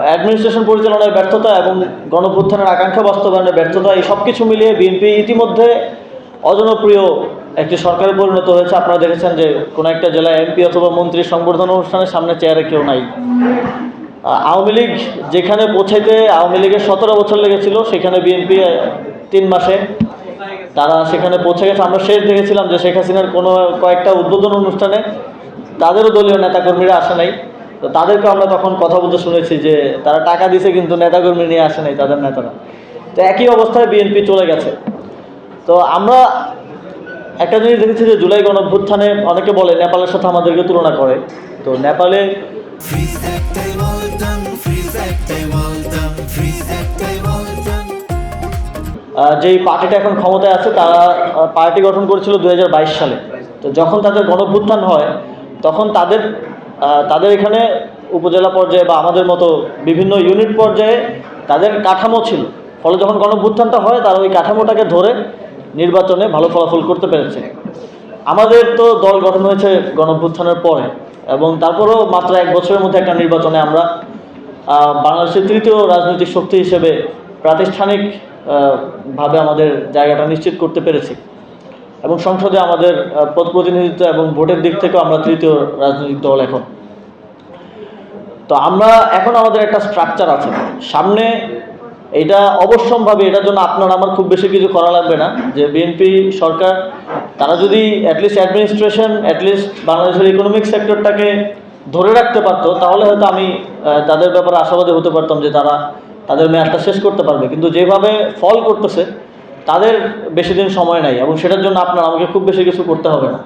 Administration পরিচালনায় ব্যর্থতা এবং গণঅভ্যুত্থানের আকাঙ্ক্ষা বাস্তবায়নের ব্যর্থতা, এই সব কিছু মিলিয়ে বিএনপি ইতিমধ্যে অজনপ্রিয় একটি সরকারে পরিণত হয়েছে। আপনারা দেখেছেন যে কোনো একটা জেলায় এমপি অথবা মন্ত্রীর সংবর্ধনা অনুষ্ঠানের সামনে চেয়ারে কেউ নাই। আওয়ামী লীগ যেখানে পৌঁছাইতে আওয়ামী লীগের 17 বছর লেগেছিল, সেখানে বিএনপি 3 মাসে তারা সেখানে পৌঁছে গেছে। আমরা শেষ দেখেছিলাম যে শেখ হাসিনার কয়েকটা উদ্বোধন অনুষ্ঠানে তাদেরও দলীয় নেতাকর্মীরা আসে নাই। তো তাদেরকে আমরা তখন কথা বলতে শুনেছি যে তারা টাকা দিছে কিন্তু নেতাকর্মী নিয়ে আসে নাই তাদের নেতারা। তো একই অবস্থায় বিএনপি চলে গেছে। তো আমরা একটা জিনিস দেখেছি যে জুলাই গণঅভ্যুত্থানে অনেকে বলে নেপালের সাথে আমাদেরকে তুলনা করে। তো নেপালে যেই পার্টিটা এখন ক্ষমতায় আছে তারা পার্টি গঠন করেছিল 2022 সালে। তো যখন তাদের গণঅভ্যুত্থান হয় তখন তাদের এখানে উপজেলা পর্যায়ে বা আমাদের মতো বিভিন্ন ইউনিট পর্যায়ে তাদের কাঠামো ছিল। ফলে যখন গণঅভ্যুত্থানটা হয় তারা ওই কাঠামোটাকে ধরে নির্বাচনে ভালো ফলাফল করতে পেরেছে। আমাদের তো দল গঠন হয়েছে গণঅভ্যুত্থানের পরে, এবং তারপরেও মাত্র 1 বছরের মধ্যে একটা নির্বাচনে আমরা বাংলাদেশের তৃতীয় রাজনৈতিক শক্তি হিসেবে প্রাতিষ্ঠানিক ভাবে আমাদের জায়গাটা নিশ্চিত করতে পেরেছি, এবং সংসদে আমাদের প্রতিনিধিত্ব এবং ভোটের দিক থেকেও আমরা তৃতীয় রাজনৈতিক দল এখন। তো আমরা এখন আমাদের একটা স্ট্রাকচার আছে সামনে, এটা অবশ্যম্ভাবী। এটার জন্য আপনার আমার খুব বেশি কিছু করা লাগবে না। যে বিএনপি সরকার তারা যদি অ্যাটলিস্ট অ্যাডমিনিস্ট্রেশন, অ্যাটলিস্ট বাংলাদেশের ইকোনমিক সেক্টরটাকে ধরে রাখতে পারতো, তাহলে হয়তো আমি তাদের ব্যাপারে আশাবাদী হতে পারতাম যে তারা তাদের মেয়াদটা শেষ করতে পারবে। কিন্তু যেভাবে ফল করতেছে তাদের বেশি দিন সময় নাই, এবং সেটার জন্য আপনার আমাকে খুব বেশি কিছু করতে হবে না।